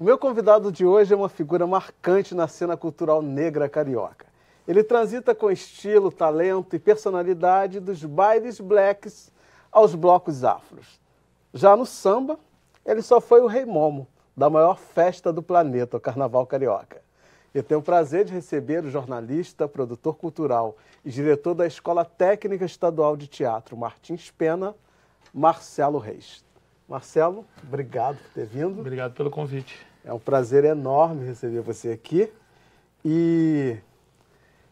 O meu convidado de hoje é uma figura marcante na cena cultural negra carioca. Ele transita com estilo, talento e personalidade dos bailes blacks aos blocos afros. Já no samba, ele só foi o Rei Momo da maior festa do planeta, o Carnaval Carioca. Eu tenho o prazer de receber o jornalista, produtor cultural e diretor da Escola Técnica Estadual de Teatro, Martins Pena, Marcelo Reis. Marcelo, obrigado por ter vindo. Obrigado pelo convite. É um prazer enorme receber você aqui. E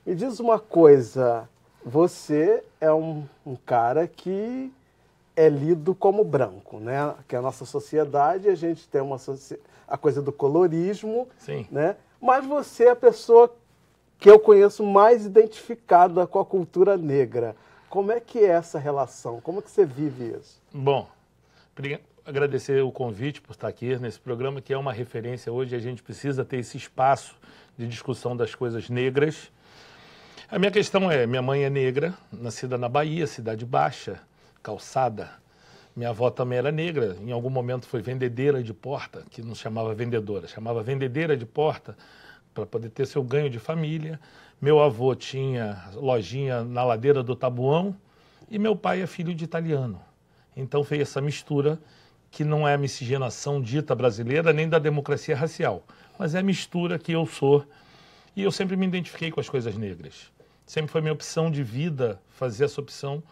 me diz uma coisa, você é um cara que é lido como branco, né? Que a nossa sociedade, a gente tem a coisa do colorismo, Sim. Né? Mas você é a pessoa que eu conheço mais identificada com a cultura negra. Como é que é essa relação? Como é que você vive isso? Bom, agradecer o convite por estar aqui nesse programa, que é uma referência hoje. A gente precisa ter esse espaço de discussão das coisas negras. A minha questão é, minha mãe é negra, nascida na Bahia, Cidade Baixa, Calçada. Minha avó também era negra, em algum momento foi vendedeira de porta, que não chamava vendedora, chamava vendedeira de porta, para poder ter seu ganho de família. Meu avô tinha lojinha na ladeira do Tabuão e meu pai é filho de italiano. Então fez essa mistura, que não é a miscigenação dita brasileira, nem da democracia racial, mas é a mistura que eu sou. E eu sempre me identifiquei com as coisas negras. Sempre foi minha opção de vida fazer essa opção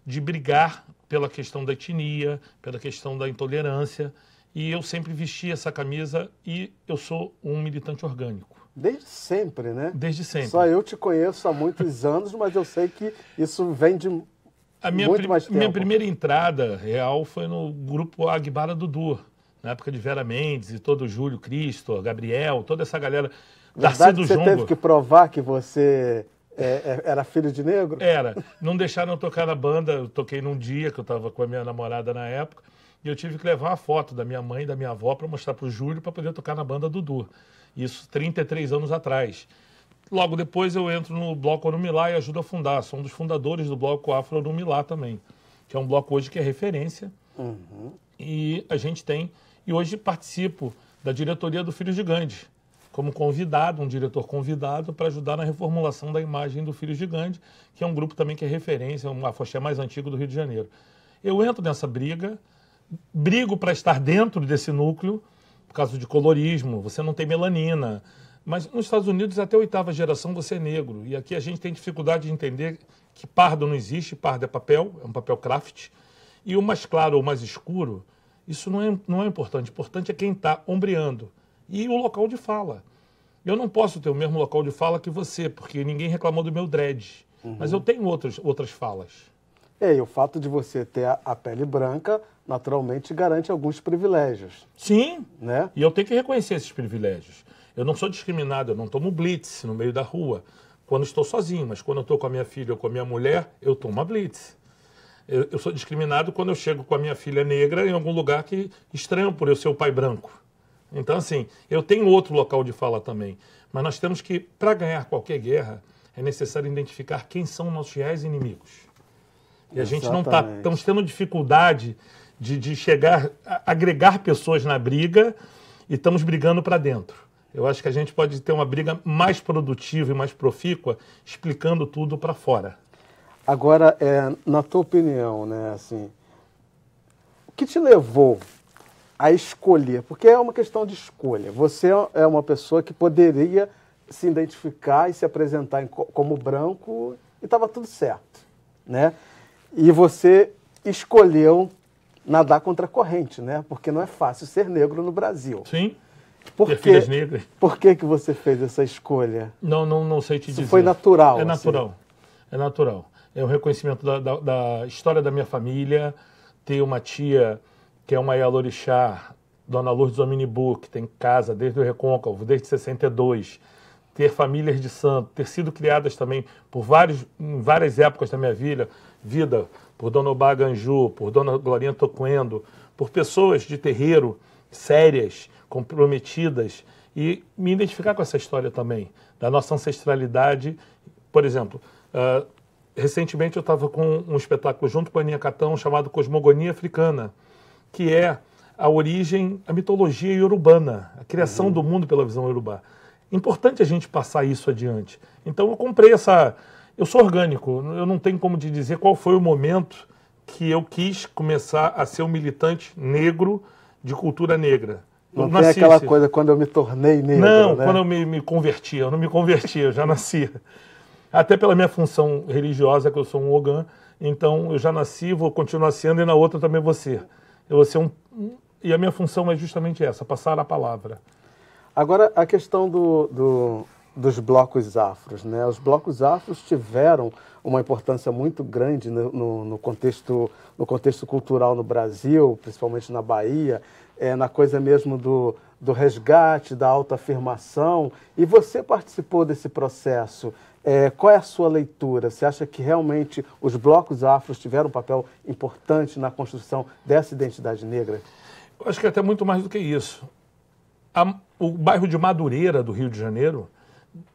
de brigar pela questão da etnia, pela questão da intolerância. E eu sempre vesti essa camisa e eu sou um militante orgânico. Desde sempre, né? Desde sempre. Só eu te conheço há muitos anos, mas eu sei que isso vem de muito mais tempo. Minha primeira entrada real foi no grupo Agbara Dudu, na época de Vera Mendes e todo o Júlio Cristo, Gabriel, toda essa galera. Darcy do Jongo. Você teve que provar que você era filho de negro? Era. Não deixaram eu tocar na banda. Eu toquei num dia que eu estava com a minha namorada na época e eu tive que levar uma foto da minha mãe e da minha avó para mostrar para o Júlio para poder tocar na banda Dudu. Isso 33 anos atrás. Logo depois eu entro no Bloco Orumilá e ajudo a fundar. Sou um dos fundadores do Bloco Afro Orumilá também, que é um bloco hoje que é referência. Uhum. E a gente tem... E hoje participo da diretoria do Filhos de Gandhi, como convidado, um diretor convidado, para ajudar na reformulação da imagem do Filhos de Gandhi, que é um grupo também que é referência, um afoxé mais antigo do Rio de Janeiro. Eu entro nessa briga, brigo para estar dentro desse núcleo, por causa de colorismo, você não tem melanina. Mas nos Estados Unidos, até a 8ª geração, você é negro. E aqui a gente tem dificuldade de entender que pardo não existe, pardo é um papel craft. E o mais claro ou mais escuro, isso não é importante. O importante é quem está ombreando. E o local de fala. Eu não posso ter o mesmo local de fala que você, porque ninguém reclamou do meu dread. Uhum. Mas eu tenho outras falas. E o fato de você ter a pele branca, naturalmente, garante alguns privilégios. Sim, né? E eu tenho que reconhecer esses privilégios. Eu não sou discriminado, eu não tomo blitz no meio da rua, quando estou sozinho, mas quando eu estou com a minha filha ou com a minha mulher, eu tomo a blitz. Eu sou discriminado quando eu chego com a minha filha negra em algum lugar que estranho por eu ser o pai branco. Então, assim, eu tenho outro local de fala também. Mas nós temos que, para ganhar qualquer guerra, é necessário identificar quem são nossos reais inimigos. E a gente não está... Estamos tendo dificuldade de chegar, agregar pessoas na briga e estamos brigando para dentro. Eu acho que a gente pode ter uma briga mais produtiva e mais profícua, explicando tudo para fora. Agora, na tua opinião, né, assim, o que te levou a escolher? Porque é uma questão de escolha. Você é uma pessoa que poderia se identificar e se apresentar como branco e estava tudo certo, né? E você escolheu nadar contra a corrente, né? Porque não é fácil ser negro no Brasil. Sim. Por filhas negras. Por que você fez essa escolha? Não sei te dizer. Isso foi natural? É natural. Assim. É natural. É um reconhecimento da história da minha família. Ter uma tia que é uma Yalorixá, Dona Lourdes Ominibu, que tem casa desde o Recôncavo, desde 62. Ter famílias de santo, ter sido criadas também em várias épocas da minha vida, por Dona Obá Ganju, por Dona Glorinha Toquendo, por pessoas de terreiro sérias, comprometidas, e me identificar com essa história também, da nossa ancestralidade. Por exemplo, recentemente eu estava com um espetáculo junto com a Aninha Catão chamado Cosmogonia Africana, que é a origem, a mitologia iorubana, a criação do mundo pela visão iorubá. Importante a gente passar isso adiante. Então eu comprei essa... Eu sou orgânico, eu não tenho como te dizer qual foi o momento que eu quis começar a ser um militante negro de cultura negra. Não tem aquela coisa quando eu me tornei negro, não, né? Quando eu me converti, eu não me converti, eu já nascia. Até pela minha função religiosa, que eu sou um Ogã, então eu já nasci, vou continuar sendo e na outra também vou ser. Eu vou ser e a minha função é justamente essa, passar a palavra. Agora, a questão dos blocos afros, né? Os blocos afros tiveram uma importância muito grande no contexto cultural no Brasil, principalmente na Bahia, na coisa mesmo do resgate, da autoafirmação. E você participou desse processo. Qual é a sua leitura? Você acha que realmente os blocos afros tiveram um papel importante na construção dessa identidade negra? Eu acho que até muito mais do que isso. O bairro de Madureira, do Rio de Janeiro,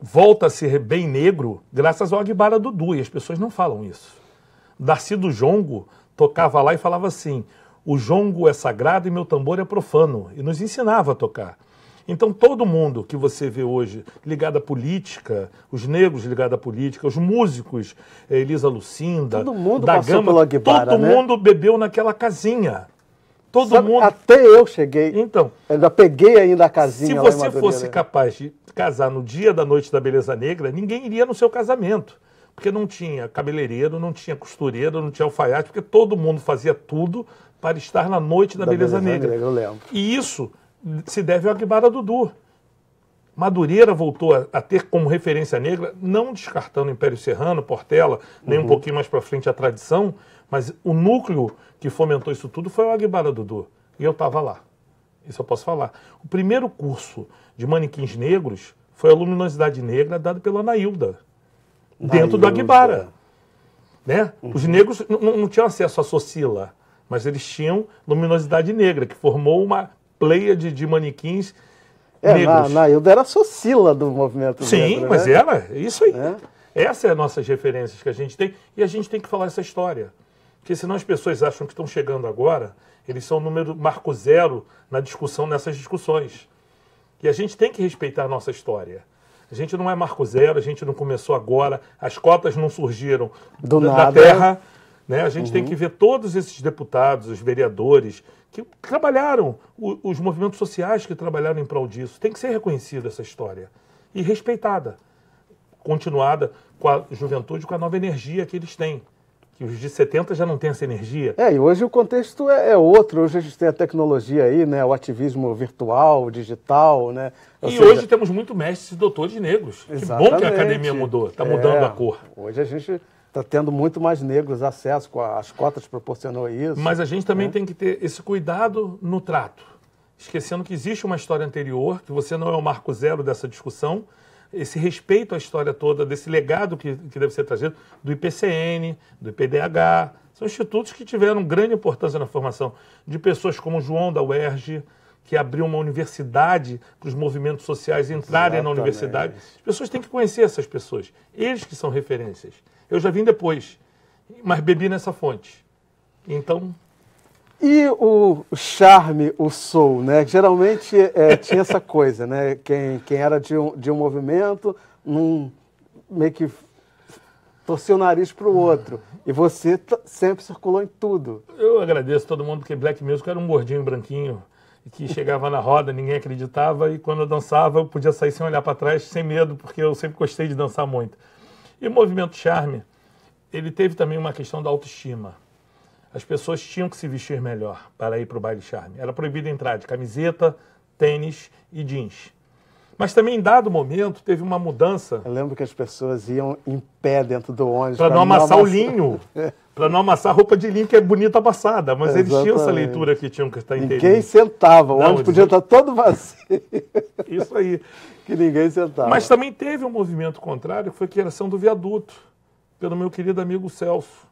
volta a ser bem negro graças ao Aguibara Dudu, e as pessoas não falam isso. Darcy do Jongo tocava lá e falava assim: o jongo é sagrado e meu tambor é profano, e nos ensinava a tocar. Então todo mundo que você vê hoje ligado à política, os negros ligados à política, os músicos, Elisa Lucinda, todo mundo da passou Gama, pelo Aguibara, todo né? mundo bebeu naquela casinha. Todo Sabe, mundo... Até eu cheguei. Então, ainda peguei ainda a casinha. Se lá em você Madureira. fosse capaz de casar no dia da Noite da Beleza Negra, ninguém iria no seu casamento. Porque não tinha cabeleireiro, não tinha costureiro, não tinha alfaiate, porque todo mundo fazia tudo para estar na Noite da Beleza Negra. Eu lembro. E isso se deve ao Aguibara Dudu. Madureira voltou a ter como referência negra, não descartando o Império Serrano, Portela, nem um pouquinho mais para frente a tradição, mas o núcleo que fomentou isso tudo foi o Aguibara Dudu. E eu estava lá. Isso eu posso falar. O primeiro curso de manequins negros foi a Luminosidade Negra, dado pela Anailda, dentro do Aguibara. Né? Os negros não tinham acesso à Socila, mas eles tinham Luminosidade Negra, que formou uma pleiade de manequins negros. Anailda era a Socila do movimento negro. Sim, mas né? era isso aí. Essas são as nossas referências que a gente tem, e a gente tem que falar essa história. Porque senão as pessoas acham que estão chegando agora, eles são número marco zero na discussão, nessas discussões. E a gente tem que respeitar a nossa história. A gente não é marco zero, a gente não começou agora, as cotas não surgiram da terra. Né? A gente tem que ver todos esses deputados, os vereadores, que trabalharam, os movimentos sociais que trabalharam em prol disso. Tem que ser reconhecida essa história e respeitada, continuada com a juventude, com a nova energia que eles têm. Que os de 70 já não têm essa energia. E hoje o contexto é outro. Hoje a gente tem a tecnologia aí, né? O ativismo virtual, digital, né? Hoje temos muito mestres e doutores negros. Exatamente. Que bom que a academia mudou, está mudando a cor. Hoje a gente está tendo muito mais negros acesso, as cotas proporcionou isso. Mas a gente também tem que ter esse cuidado no trato. Esquecendo que existe uma história anterior, que você não é o marco zero dessa discussão, esse respeito à história toda, desse legado que deve ser trazido, do IPCN, do IPDH. São institutos que tiveram grande importância na formação de pessoas como João da UERJ, que abriu uma universidade para os movimentos sociais entrarem na universidade. As pessoas têm que conhecer essas pessoas. Eles que são referências. Eu já vim depois, mas bebi nessa fonte. Então... E o charme, o soul, né? Geralmente tinha essa coisa, né? Quem era de um movimento, meio que torcia o nariz para o outro. E você sempre circulou em tudo. Eu agradeço todo mundo, porque Black Music era um gordinho branquinho, que chegava na roda, ninguém acreditava, e quando eu dançava eu podia sair sem olhar para trás, sem medo, porque eu sempre gostei de dançar muito. E o movimento charme, ele teve também uma questão da autoestima. As pessoas tinham que se vestir melhor para ir para o baile charme. Era proibido entrar de camiseta, tênis e jeans. Mas também, em dado momento, teve uma mudança. Eu lembro que as pessoas iam em pé dentro do ônibus. Para não amassar o linho. Para não amassar a roupa de linho, que é bonita passada. Mas eles tinham essa leitura que tinham que estar inteirinho. Ninguém sentava. O ônibus podia estar todo vazio. Isso aí. Que ninguém sentava. Mas também teve um movimento contrário, que foi a criação do viaduto, pelo meu querido amigo Celso.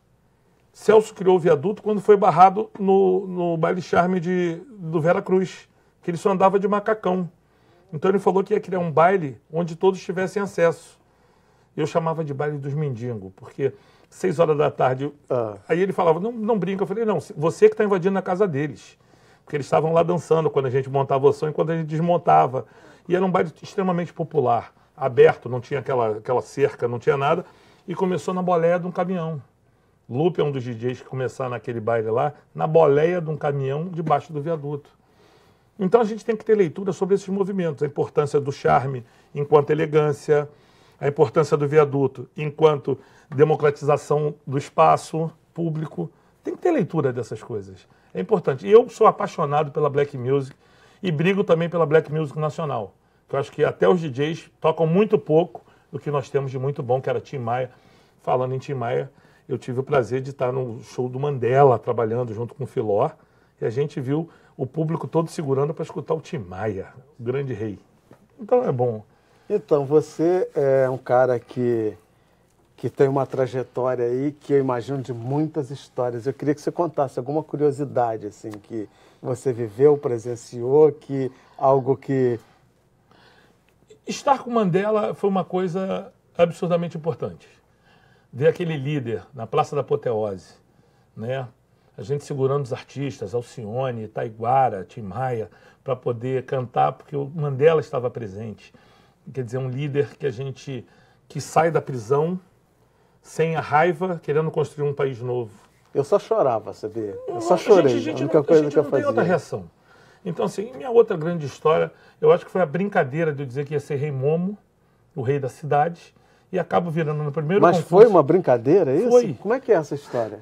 Celso criou o viaduto quando foi barrado no baile charme do Vera Cruz, que ele só andava de macacão. Então ele falou que ia criar um baile onde todos tivessem acesso. Eu chamava de baile dos mendigos, porque 6 horas da tarde... Aí ele falava, não brinca. Eu falei, não, você que está invadindo a casa deles. porque eles estavam lá dançando quando a gente montava o som e quando a gente desmontava. E era um baile extremamente popular, aberto, não tinha aquela cerca, não tinha nada, e começou na boleia de um caminhão. Lupe é um dos DJs que começaram naquele baile lá, na boleia de um caminhão debaixo do viaduto. Então a gente tem que ter leitura sobre esses movimentos, a importância do charme enquanto elegância, a importância do viaduto enquanto democratização do espaço público. Tem que ter leitura dessas coisas. É importante. E eu sou apaixonado pela Black Music e brigo também pela Black Music nacional. Eu acho que até os DJs tocam muito pouco do que nós temos de muito bom, que era Tim Maia. Falando em Tim Maia, eu tive o prazer de estar no show do Mandela, trabalhando junto com o Filó, e a gente viu o público todo segurando para escutar o Tim Maia, o grande rei. Então é bom. Então, você é um cara que tem uma trajetória aí que eu imagino de muitas histórias. Eu queria que você contasse alguma curiosidade, assim, que você viveu, presenciou, algo que... Estar com Mandela foi uma coisa absurdamente importante. Ver aquele líder na Praça da Apoteose, né? A gente segurando os artistas, Alcione, Taiguara, Tim Maia, para poder cantar, porque o Mandela estava presente. Quer dizer, um líder que sai da prisão sem a raiva, querendo construir um país novo. Eu só chorava, sabia? Eu só chorei. A gente não tem outra reação. Então, assim, minha outra grande história, eu acho que foi a brincadeira de eu dizer que ia ser Rei Momo, o rei da cidade, e acabo virando no primeiro concurso. Mas foi uma brincadeira, é isso? Foi. Como é que é essa história?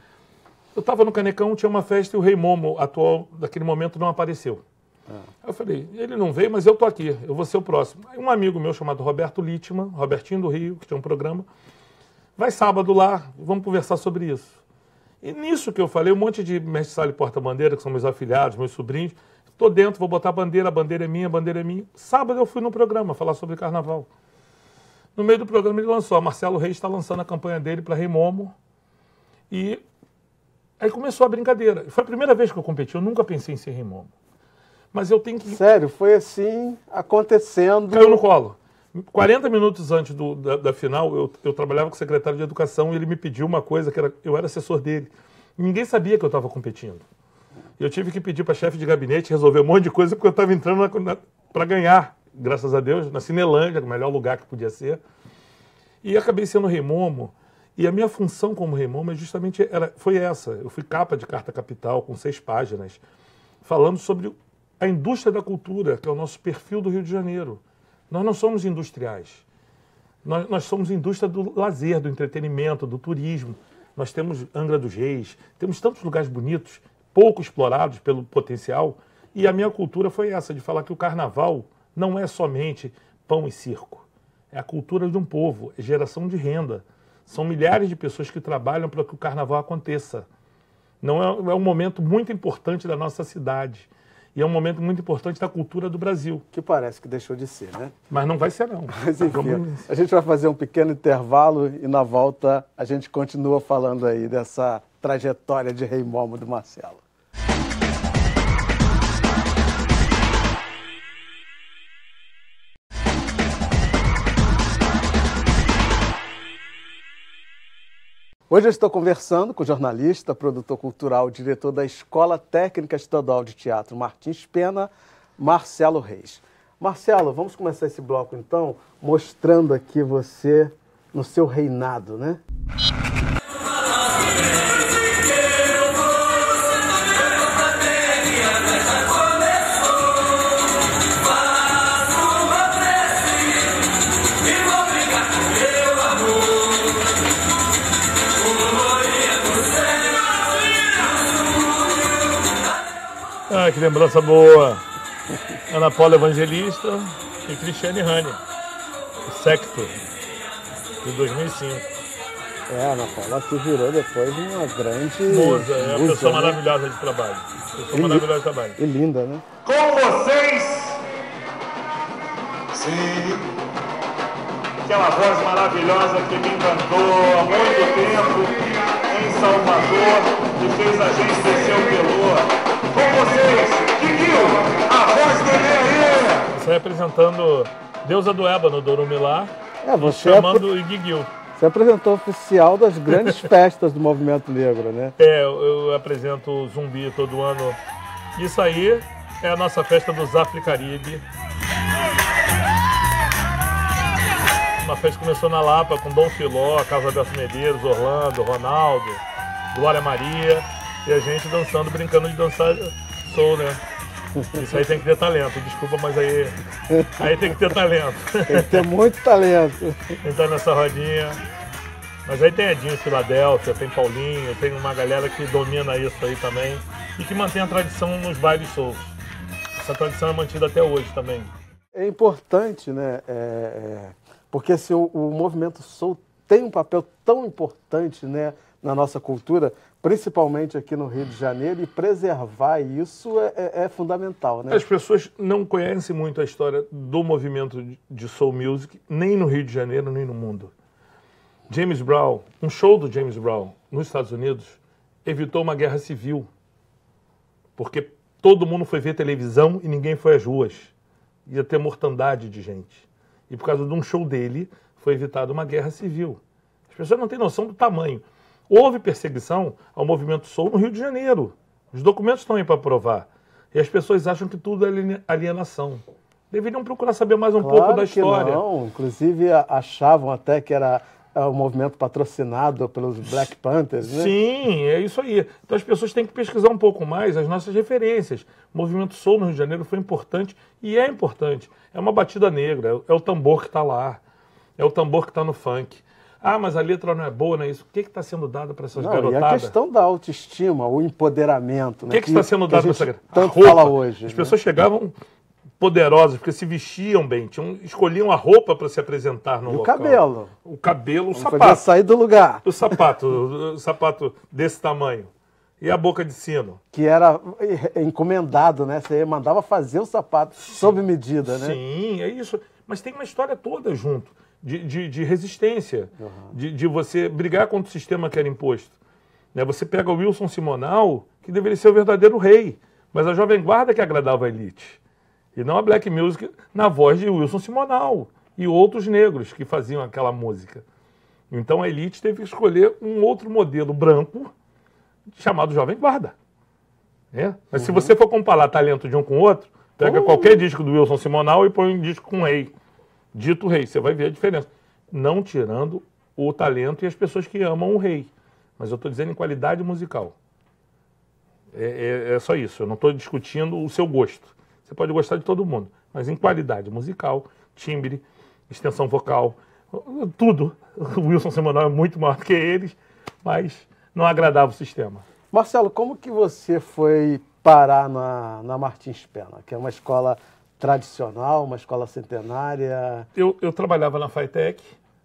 Eu estava no Canecão, tinha uma festa e o Rei Momo, atual, daquele momento, não apareceu. Aí eu falei, ele não veio, mas eu tô aqui, eu vou ser o próximo. Aí um amigo meu chamado Roberto Littman, Robertinho do Rio, que tinha um programa, vai sábado lá, vamos conversar sobre isso. E nisso que eu falei, um monte de mestre-sala e porta-bandeira, que são meus afilhados, meus sobrinhos, estou dentro, vou botar a bandeira é minha, a bandeira é minha. Sábado eu fui no programa falar sobre carnaval. No meio do programa ele lançou, a Marcelo Reis está lançando a campanha dele para Rei Momo. E aí começou a brincadeira. Foi a primeira vez que eu competi, eu nunca pensei em ser Rei Momo. Mas eu tenho que... Sério, foi assim, acontecendo... Caiu no colo. 40 minutos antes da final, eu trabalhava com o secretário de Educação e ele me pediu uma coisa, eu era assessor dele. E ninguém sabia que eu estava competindo. Eu tive que pedir para a chefe de gabinete resolver um monte de coisa porque eu estava entrando para ganhar, graças a Deus, na Cinelândia, o melhor lugar que podia ser. E acabei sendo Rei Momo. E a minha função como Rei Momo foi essa. Eu fui capa de Carta Capital, com 6 páginas, falando sobre a indústria da cultura, que é o nosso perfil do Rio de Janeiro. Nós não somos industriais. Nós somos indústria do lazer, do entretenimento, do turismo. Nós temos Angra dos Reis, temos tantos lugares bonitos, pouco explorados pelo potencial. E a minha cultura foi essa, de falar que o carnaval não é somente pão e circo. É a cultura de um povo, é geração de renda. São milhares de pessoas que trabalham para que o carnaval aconteça. Não é um momento muito importante da nossa cidade. E é um momento muito importante da cultura do Brasil. Que parece que deixou de ser, né? Mas não vai ser, não. Mas enfim, a gente vai fazer um pequeno intervalo e na volta a gente continua falando aí dessa trajetória de Rei Momo do Marcelo. Hoje eu estou conversando com o jornalista, produtor cultural, diretor da Escola Técnica Estadual de Teatro Martins Pena, Marcelo Reis. Marcelo, vamos começar esse bloco então, mostrando aqui você no seu reinado, né? Ah, que lembrança boa. Ana Paula Evangelista e Cristiane Rani. O Sector, de 2005. Ana Paula que virou depois uma grande... Musa, é uma pessoa maravilhosa de trabalho. E linda, né? Com vocês, sim, aquela voz maravilhosa que me encantou há muito tempo em Salvador e fez a gente descer o Pelô. Com vocês, Guiguinho, a voz dele aí. Você representando Deusa do Ébano, do Urumilá, você chamando Guiguinho. Você apresentou oficial das grandes festas do movimento negro, né? Eu apresento o Zumbi todo ano Isso aí é a nossa festa do Zafre Caribe. Uma festa que começou na Lapa com Dom Filó, Carlos Alberto Medeiros, Orlando, Ronaldo, Glória Maria e a gente dançando, brincando de dançar soul, né? Isso aí tem que ter talento, desculpa, mas aí tem que ter talento. Tem que ter muito talento. Entrar nessa rodinha. Mas aí tem Edinho Filadélfia, tem Paulinho, tem uma galera que domina isso aí também e que mantém a tradição nos bailes soul. Essa tradição é mantida até hoje também. É importante, né? Porque assim, o movimento soul tem um papel tão importante, né, na nossa cultura, principalmente aqui no Rio de Janeiro, e preservar isso é fundamental, né? As pessoas não conhecem muito a história do movimento de soul music, nem no Rio de Janeiro, nem no mundo. James Brown, um show do James Brown nos Estados Unidos, evitou uma guerra civil, porque todo mundo foi ver televisão e ninguém foi às ruas. Ia ter mortandade de gente. E por causa de um show dele, foi evitada uma guerra civil. As pessoas não têm noção do tamanho. Houve perseguição ao movimento soul no Rio de Janeiro. Os documentos estão aí para provar. E as pessoas acham que tudo é alienação. Deveriam procurar saber mais um pouco da história. Não. Inclusive achavam até que era um movimento patrocinado pelos Black Panthers, né? Sim, é isso aí. Então as pessoas têm que pesquisar um pouco mais as nossas referências. O movimento soul no Rio de Janeiro foi importante e é importante. É uma batida negra, é o tambor que está lá, é o tambor que está no funk. Ah, mas a letra não é boa, não é isso? O que está sendo dado para essas garotadas? E a questão da autoestima, o empoderamento, né? O que está sendo dado para essa garotada? Tanto fala hoje. As pessoas chegavam poderosas, porque se vestiam bem, escolhiam a roupa para se apresentar no local. O cabelo. O cabelo, o sapato. Podia sair do lugar. O sapato desse tamanho. E a boca de sino. Que era encomendado, né? Você mandava fazer o sapato sob medida, né? Sim, é isso. Mas tem uma história toda junto, de resistência, de você brigar contra o sistema que era imposto. Né? Você pega o Wilson Simonal, que deveria ser o verdadeiro rei, mas a Jovem Guarda que agradava a elite. E não a black music na voz de Wilson Simonal e outros negros que faziam aquela música. Então a elite teve que escolher um outro modelo branco chamado Jovem Guarda. Mas se você for comparar talento de um com o outro, pega qualquer disco do Wilson Simonal e põe um disco com um rei, dito rei, você vai ver a diferença. Não tirando o talento e as pessoas que amam o rei. Mas eu estou dizendo em qualidade musical. É só isso, eu não estou discutindo o seu gosto. Você pode gostar de todo mundo, mas em qualidade musical, timbre, extensão vocal, tudo. O Wilson Simonal é muito maior do que eles, mas não agradava o sistema. Marcelo, como que você foi parar na Martins Pena, que é uma escola tradicional, uma escola centenária? Eu trabalhava na FATEC,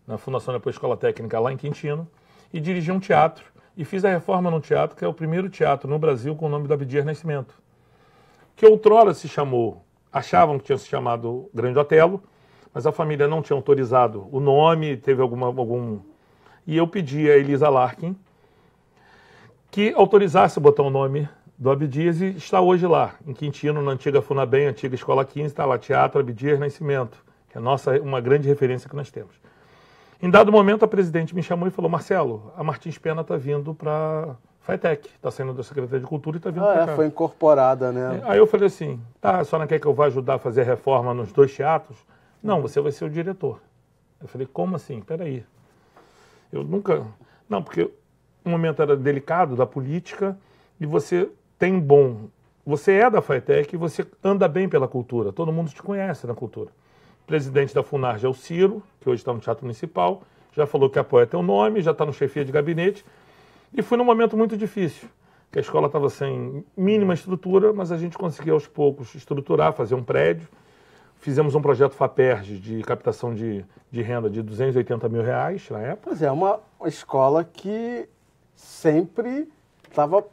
na Fundação de Apoio à Escola Técnica, lá em Quintino, e dirigi um teatro, e fiz a reforma no teatro, que é o primeiro teatro no Brasil com o nome do Abdias Nascimento, que outrora se chamou, achavam que tinha se chamado Grande Otelo, mas a família não tinha autorizado o nome, teve algum... E eu pedi a Elisa Larkin que autorizasse botar o nome do Abdias e está hoje lá, em Quintino, na antiga Funabem, antiga Escola 15, está lá, Teatro Abdias Nascimento, que é uma grande referência que nós temos. Em dado momento, a presidente me chamou e falou: Marcelo, a Martins Pena está vindo para FATEC, está saindo da Secretaria de Cultura e está vindo para cá. Foi incorporada, né? Aí eu falei assim, tá, a senhora quer que eu vá ajudar a fazer a reforma nos 2 teatros? Não, você vai ser o diretor. Eu falei, como assim? Peraí. Eu nunca... Não, porque o momento era delicado da política e você tem bom... Você é da FATEC e você anda bem pela cultura. Todo mundo te conhece na cultura. O presidente da FUNARJ é o Ciro, que hoje está no Teatro Municipal, já falou que apoia teu nome, já está no chefia de gabinete. E foi num momento muito difícil, que a escola estava sem mínima estrutura, mas a gente conseguiu aos poucos estruturar, fazer um prédio. Fizemos um projeto FAPERJ de captação de renda de R$280 mil na época. Pois é, uma escola que sempre estava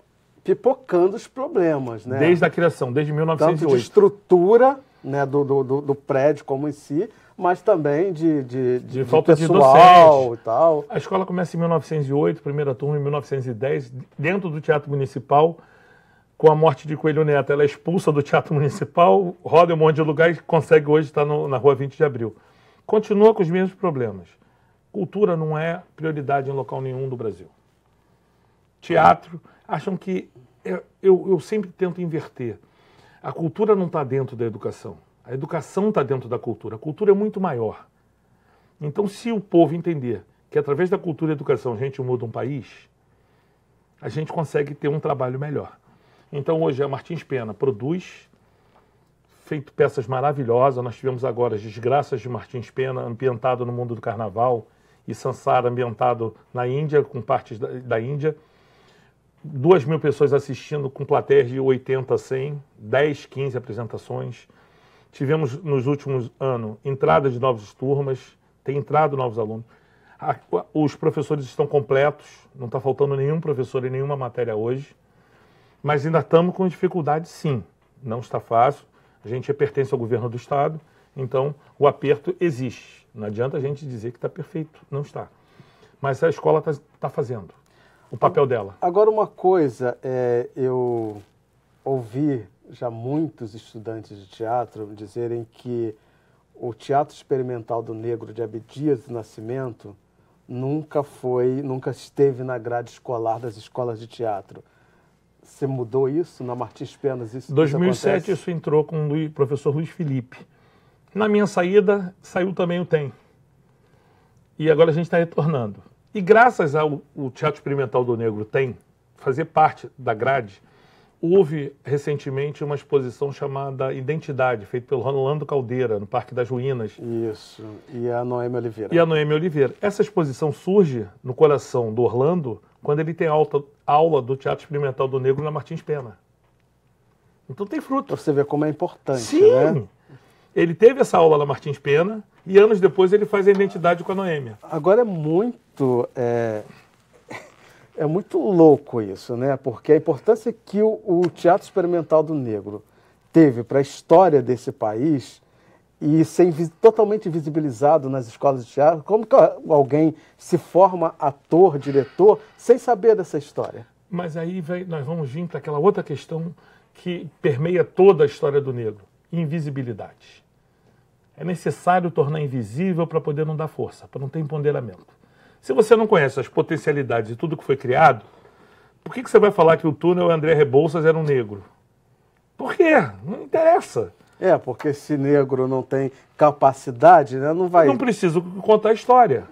pipocando os problemas, né? Desde a criação, desde 1908. Tanto de estrutura, né, do prédio como em si, mas também de falta pessoal de e tal. A escola começa em 1908, primeira turma em 1910, dentro do Teatro Municipal. Com a morte de Coelho Neto, ela é expulsa do Teatro Municipal, roda um monte de lugar e consegue hoje estar na Rua 20 de Abril. Continua com os mesmos problemas. Cultura não é prioridade em local nenhum do Brasil. Teatro, acham que eu sempre tento inverter. A cultura não está dentro da educação. A educação está dentro da cultura. A cultura é muito maior. Então, se o povo entender que através da cultura e educação a gente muda um país, a gente consegue ter um trabalho melhor. Então, hoje a Martins Pena produz, feito peças maravilhosas. Nós tivemos agora as Desgraças de Martins Pena, ambientado no mundo do carnaval, e Sansara, ambientado na Índia, com partes da Índia. 2.000 pessoas assistindo, com plateias de 80 a 100, 10, 15 apresentações. Tivemos, nos últimos anos, entrada de novas turmas, tem entrado novos alunos. Os professores estão completos, não está faltando nenhum professor em nenhuma matéria hoje, mas ainda estamos com dificuldade, sim. Não está fácil, a gente pertence ao governo do Estado, então o aperto existe. Não adianta a gente dizer que está perfeito, não está. Mas a escola está fazendo o papel dela. Agora, uma coisa, eu ouvi já muitos estudantes de teatro dizerem que o Teatro Experimental do Negro de Abdias do Nascimento nunca esteve na grade escolar das escolas de teatro. Você mudou isso na Martins Pena? Em 2007 isso entrou com o professor Luiz Felipe. Na minha saída, saiu também o TEM. E agora a gente está retornando. E graças ao Teatro Experimental do Negro TEM fazer parte da grade, houve recentemente uma exposição chamada Identidade, feita pelo Rolando Caldeira, no Parque das Ruínas. Isso, e a Noêmia Oliveira. E a Noêmia Oliveira. Essa exposição surge no coração do Orlando quando ele tem aula do Teatro Experimental do Negro na Martins Pena. Então tem fruto. Pra você ver como é importante, sim, né? Ele teve essa aula na Martins Pena e anos depois ele faz a Identidade com a Noêmia. Agora é muito louco isso, né? Porque a importância que o Teatro Experimental do Negro teve para a história desse país e ser totalmente visibilizado nas escolas de teatro, como que alguém se forma ator, diretor, sem saber dessa história? Mas aí nós vamos vir para aquela outra questão que permeia toda a história do negro: invisibilidade. É necessário tornar invisível para poder não dar força, para não ter empoderamento. Se você não conhece as potencialidades de tudo que foi criado, por que você vai falar que o Túnel e o André Rebouças eram negro? Por quê? Não interessa. Porque se negro não tem capacidade, né, não vai... Não preciso contar a história.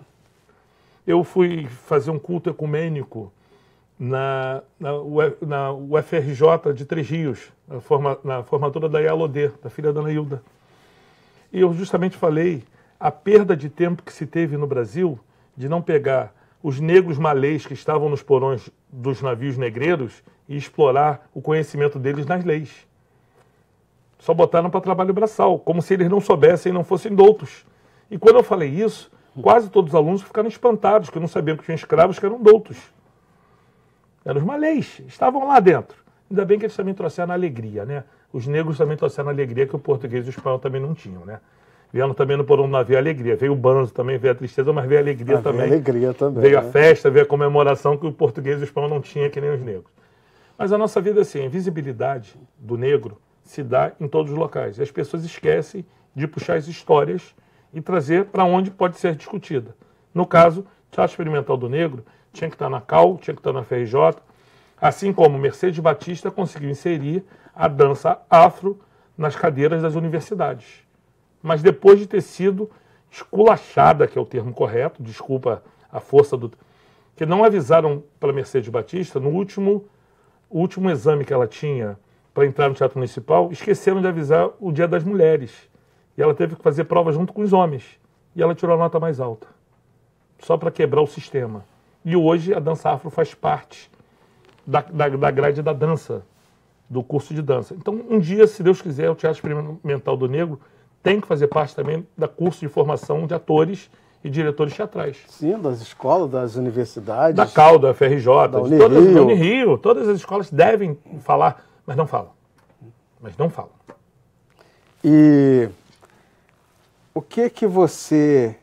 Eu fui fazer um culto ecumênico na UFRJ de Três Rios, na formatura da Yalodê, da filha da Ana Hilda. E eu justamente falei a perda de tempo que se teve no Brasil de não pegar os negros malês que estavam nos porões dos navios negreiros e explorar o conhecimento deles nas leis. Só botaram para trabalho braçal, como se eles não soubessem e não fossem doutos. E quando eu falei isso, quase todos os alunos ficaram espantados, que não sabiam que tinham escravos que eram doutos. Eram os malês, estavam lá dentro. Ainda bem que eles também trouxeram a alegria, né? Os negros também trouxeram a alegria que o português e o espanhol também não tinham, né? Vieram também no porão do navio a alegria. Veio o banzo também, veio a tristeza, mas veio a alegria também. Veio a alegria também. Veio a festa, veio a comemoração que o português e o espanhol não tinham, que nem os negros. Mas a nossa vida, assim, a invisibilidade do negro se dá em todos os locais. E as pessoas esquecem de puxar as histórias e trazer para onde pode ser discutida. No caso, o Teatro Experimental do Negro tinha que estar na CAU, tinha que estar na FRJ, assim como Mercedes Batista conseguiu inserir a dança afro nas cadeiras das universidades. Mas depois de ter sido esculachada, que é o termo correto, desculpa a força do... que não avisaram para Mercedes Batista, no último exame que ela tinha para entrar no Teatro Municipal, esqueceram de avisar o Dia das Mulheres. E ela teve que fazer prova junto com os homens. E ela tirou a nota mais alta. Só para quebrar o sistema. E hoje a dança afro faz parte da grade da dança, do curso de dança. Então, um dia, se Deus quiser, o Teatro Experimental do Negro tem que fazer parte também da curso de formação de atores e diretores teatrais. Sim, das escolas, das universidades. Da CAU, da FRJ, da Unirio. Todas as escolas devem falar, mas não falam. E o que você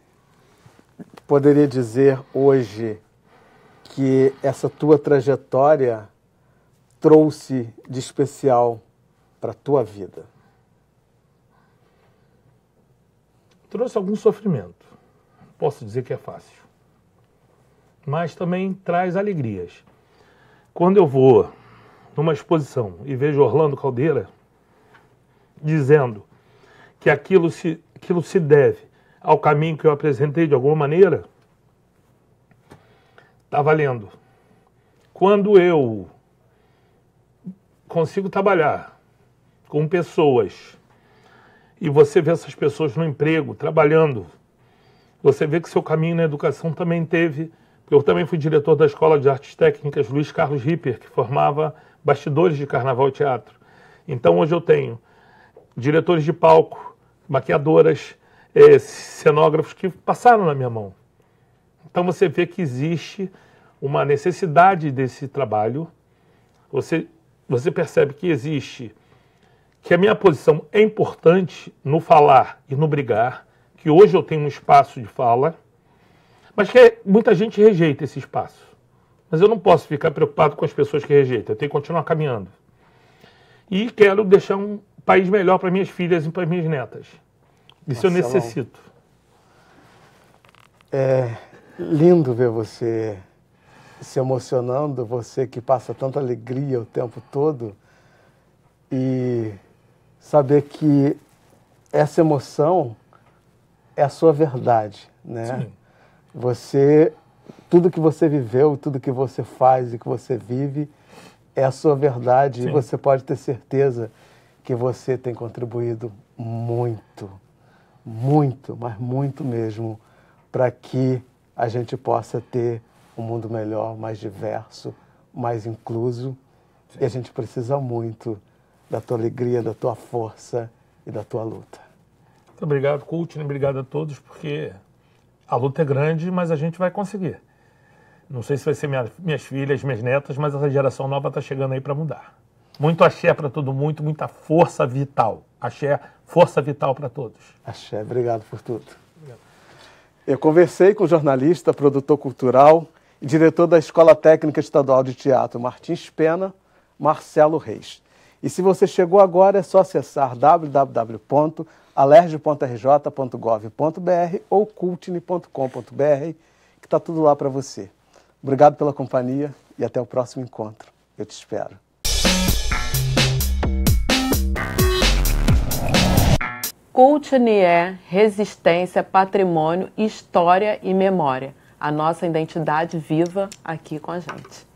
poderia dizer hoje que essa tua trajetória trouxe de especial para a tua vida? Trouxe algum sofrimento. Posso dizer que é fácil. Mas também traz alegrias. Quando eu vou numa exposição e vejo Orlando Caldeira dizendo que aquilo se deve ao caminho que eu apresentei de alguma maneira, está valendo. Quando eu consigo trabalhar com pessoas e você vê essas pessoas no emprego, trabalhando, você vê que seu caminho na educação também teve. Eu também fui diretor da Escola de Artes Técnicas Luiz Carlos Ripper, que formava bastidores de carnaval e teatro. Então hoje eu tenho diretores de palco, maquiadoras, cenógrafos que passaram na minha mão. Então você vê que existe uma necessidade desse trabalho, você percebe que existe, que a minha posição é importante no falar e no brigar, que hoje eu tenho um espaço de fala, mas que muita gente rejeita esse espaço. Mas eu não posso ficar preocupado com as pessoas que rejeitam, eu tenho que continuar caminhando. E quero deixar um país melhor para minhas filhas e para minhas netas. Isso eu necessito. É lindo ver você se emocionando, você que passa tanta alegria o tempo todo, e saber que essa emoção é a sua verdade, né? Sim. Tudo que você viveu, tudo que você faz e que você vive é a sua verdade. Sim. E você pode ter certeza que você tem contribuído muito, muito, mas muito mesmo, para que a gente possa ter um mundo melhor, mais diverso, mais incluso. Sim. E a gente precisa muito da tua alegria, da tua força e da tua luta. Muito obrigado, Coutney, obrigado a todos, porque a luta é grande, mas a gente vai conseguir. Não sei se vai ser minhas filhas, minhas netas, mas essa geração nova está chegando aí para mudar. Muito axé para todo mundo, muita força vital. Axé, força vital para todos. Axé, obrigado por tudo. Obrigado. Eu conversei com o jornalista, produtor cultural e diretor da Escola Técnica Estadual de Teatro Martins Pena, Marcelo Reis. E se você chegou agora, é só acessar www.alerj.rj.gov.br ou coutney.com.br, que está tudo lá para você. Obrigado pela companhia e até o próximo encontro. Eu te espero. Coutney é resistência, patrimônio, história e memória. A nossa identidade viva aqui com a gente.